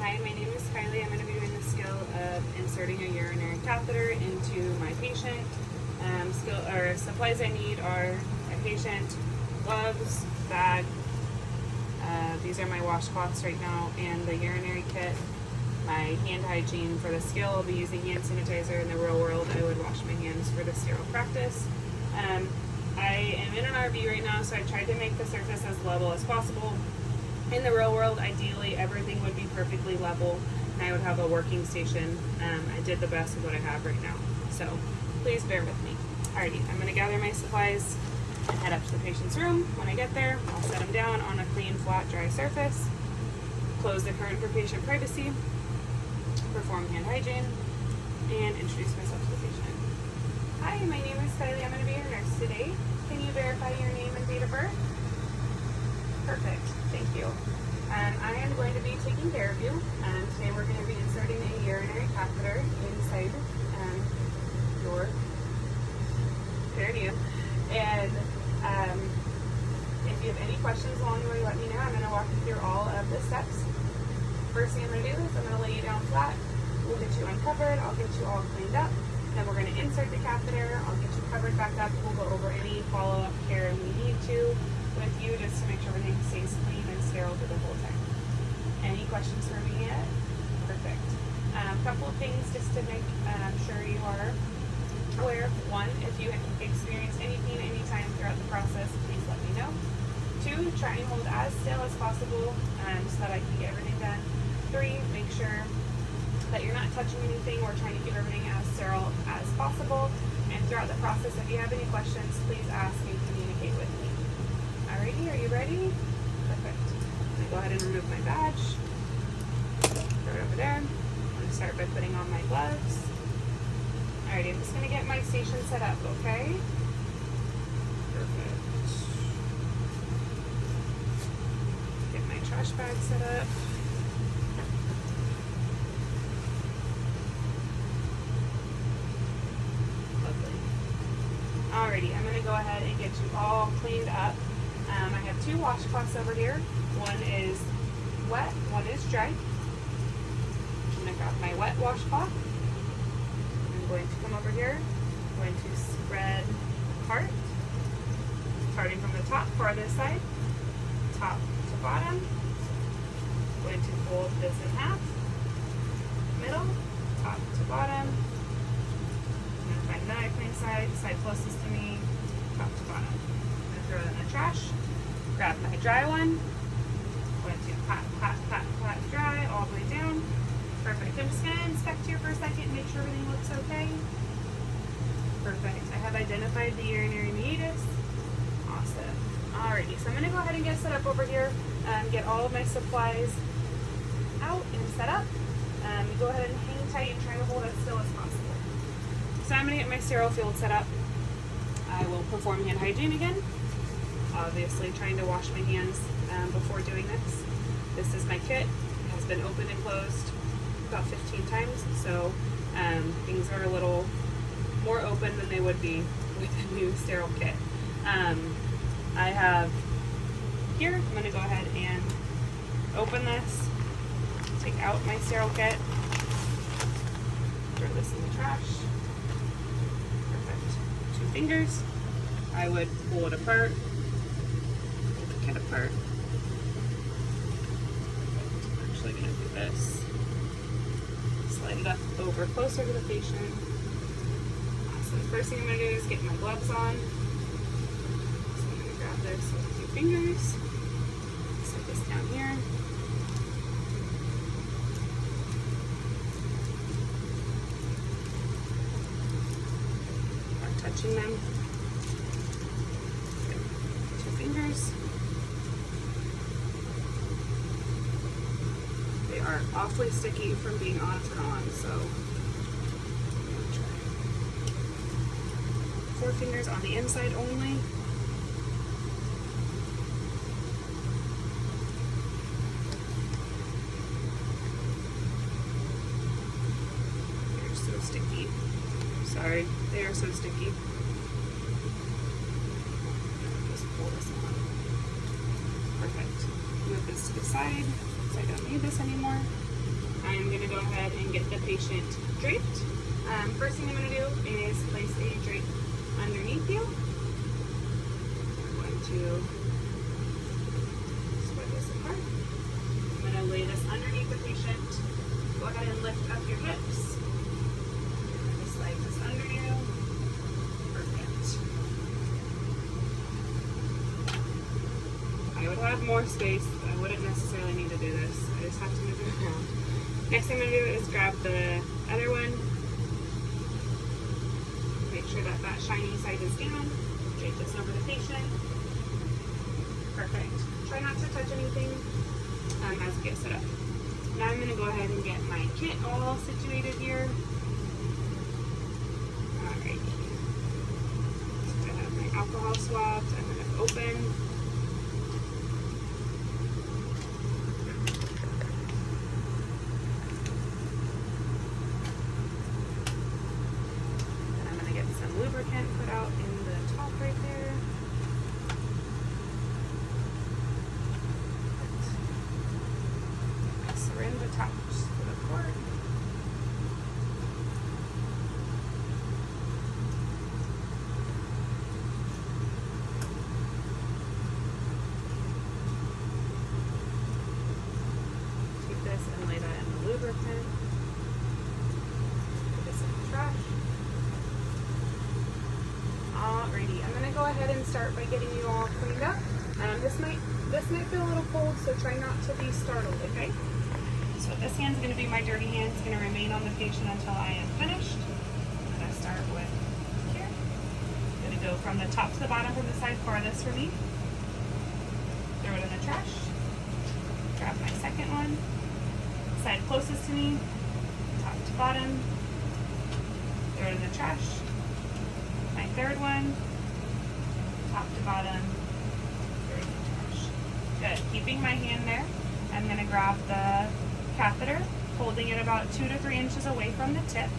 Hi, my name is Kylie. I'm going to be doing the skill of inserting a urinary catheter into my patient. Supplies I need are a patient, gloves, bag. These are my washcloths right now, and the urinary kit. My hand hygiene for the skill, I'll be using hand sanitizer. In the real world, I would wash my hands for the sterile practice. I am in an RV right now, so I tried to make the surface as level as possible. In the real world, ideally, everything would be perfectly level, and I would have a working station. I did the best with what I have right now, so please bear with me. Alrighty, I'm going to gather my supplies and head up to the patient's room. When I get there, I'll set them down on a clean, flat, dry surface, close the current for patient privacy, perform hand hygiene, and introduce myself to the patient. Hi, my name is Kylie. I'm going to be your nurse today. Can you verify your name and date of birth? Perfect. Thank you. I am going to be taking care of you. Today we're going to be inserting a urinary catheter inside your perineum. And if you have any questions along the way, let me know. I'm going to walk you through all of the steps. First thing I'm going to do is I'm going to lay you down flat. We'll get you uncovered. I'll get you all cleaned up. Then we're going to insert the catheter. I'll get you covered back up. We'll go over any follow-up care we need to with you just to make sure everything stays clean and sterile for the whole time. Any questions for me yet? Perfect. A couple of things just to make sure you are aware. One, if you experience any pain anytime throughout the process, please let me know. Two, try and hold as still as possible so that I can get everything done. Three, make sure that you're not touching anything. We're trying to keep everything as sterile as possible. And throughout the process, if you have any questions, please ask and communicate with me. Alrighty, are you ready? Perfect. I'm going to go ahead and remove my badge. Throw it over there. I'm going to start by putting on my gloves. Alrighty, I'm just going to get my station set up, okay? Perfect. Get my trash bag set up. Alrighty, I'm going to go ahead and get you all cleaned up. I have two washcloths over here. One is wet, one is dry. I'm going to grab my wet washcloth. I'm going to come over here. I'm going to spread apart, starting from the top, farthest side, top to bottom. I'm going to fold this in half, middle, top to bottom. Find the clean side closest to me, top to bottom. I'm going to throw it in the trash. Grab my dry one. I'm going to pat, pat, pat, pat dry all the way down. Perfect. I'm just going to inspect here for a second, make sure everything looks okay. Perfect. I have identified the urinary meatus. Awesome. Alrighty, so I'm going to go ahead and get set up over here. Get all of my supplies out and set up. Go ahead and hang tight and try to hold as still as possible. So I'm going to get my sterile field set up. I will perform hand hygiene again. Obviously trying to wash my hands before doing this. This is my kit. It has been opened and closed about 15 times, so things are a little more open than they would be with a new sterile kit. I have here, I'm going to go ahead and open this, take out my sterile kit, throw this in the trash. Fingers, I would pull it apart, pull the kit apart. I'm actually going to do this. Slide it up over closer to the patient. Awesome. First thing I'm going to do is get my gloves on. So I'm going to grab this with 2 fingers. Set this down here. Touching them. 2 fingers. They are awfully sticky from being off and on, so I'm going to try 4 fingers on the inside only. They're so sticky. Sorry, they are so sticky. Just pull this on. Perfect. Move this to the side, so I don't need this anymore. I'm going to go ahead and get the patient draped. First thing I'm going to do is place a drape underneath you. I'm going to spread this apart. I'm going to lay this underneath the patient. Go ahead and lift up your hips. Just slide this under you. Perfect. I would have more space. I wouldn't necessarily need to do this. I just have to move it around. Next thing I'm going to do is grab the other one. Make sure that that shiny side is down. Drape this over the patient. Perfect. Try not to touch anything as it gets set up. Now I'm going to go ahead and get my kit all situated here. Alright. I have my alcohol swabs. I'm going to open. Lubricant put out in the top right there. My syringe attached to the port. Take this and lay that in the lubricant. Put this in the trash. Alrighty, I'm gonna go ahead and start by getting you all cleaned up. This might feel a little cold, so try not to be startled, okay? So this hand's gonna be my dirty hand. It's gonna remain on the patient until I am finished. I'm gonna start with here. I'm gonna go from the top to the bottom from the side farthest for me. Throw it in the trash. Grab my second one. Side closest to me. Top to bottom. Throw it in the trash. My third one, top to bottom, throw it in the trash. Good. Keeping my hand there, I'm going to grab the catheter, holding it about 2 to 3 inches away from the tip.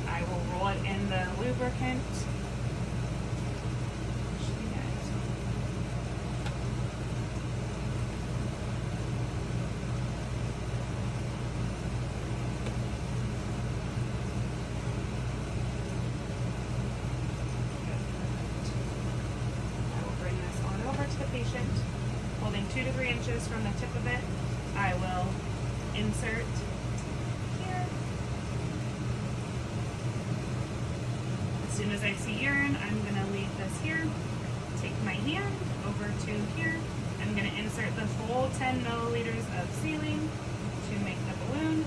I will roll it in the lubricant. Patient, holding 2 to 3 inches from the tip of it. I will insert here. As soon as I see urine, I'm going to leave this here. Take my hand over to here. I'm going to insert the full 10 milliliters of saline to make the balloon.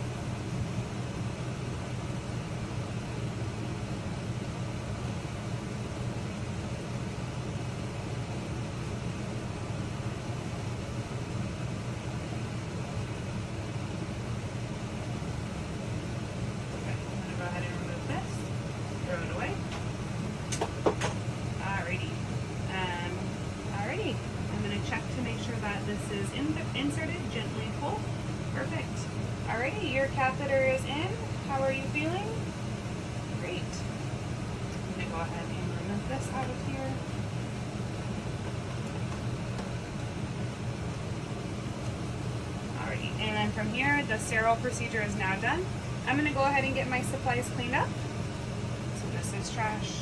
This is inserted, gently pull. Perfect. Alrighty, your catheter is in. How are you feeling? Great. I'm going to go ahead and remove this out of here. Alrighty, and then from here, the sterile procedure is now done. I'm going to go ahead and get my supplies cleaned up. So this is trash.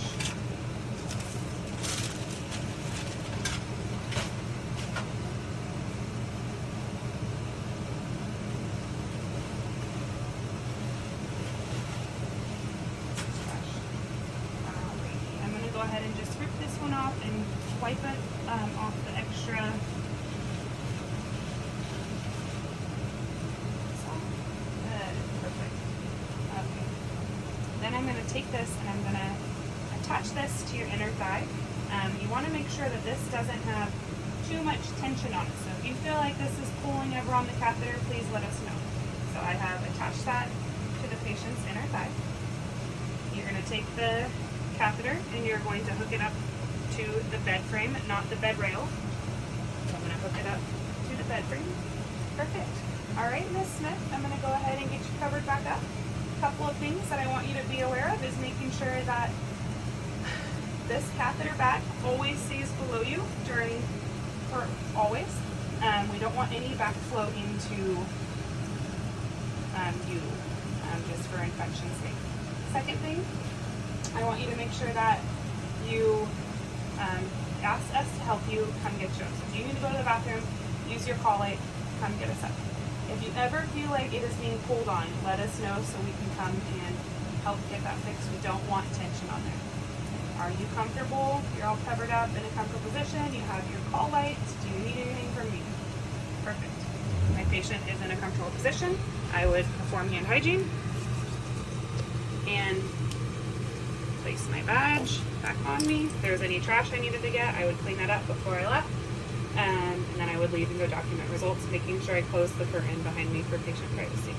Go ahead and just rip this one off and wipe it off the extra. Good, perfect. Okay. Then I'm going to take this and I'm going to attach this to your inner thigh. You want to make sure that this doesn't have too much tension on it. So if you feel like this is pulling ever on the catheter, please let us know. So I have attached that to the patient's inner thigh. You're going to take the catheter and you're going to hook it up to the bed frame, not the bed rail. So I'm going to hook it up to the bed frame. Perfect. All right, Miss Smith, I'm going to go ahead and get you covered back up. A couple of things that I want you to be aware of is making sure that this catheter back always stays below you during, or always. We don't want any backflow into you, just for infection's sake. Second thing, I want you to make sure that you ask us to help you come get you up. So if you need to go to the bathroom, use your call light, come get us up. If you ever feel like it is being pulled on, let us know so we can come and help get that fixed. We don't want tension on there. Are you comfortable? You're all covered up in a comfortable position. You have your call light. Do you need anything from me? Perfect. My patient is in a comfortable position. I would perform hand hygiene and place my badge back on me. If there was any trash I needed to get, I would clean that up before I left. And then I would leave and go document results, making sure I closed the curtain behind me for patient privacy.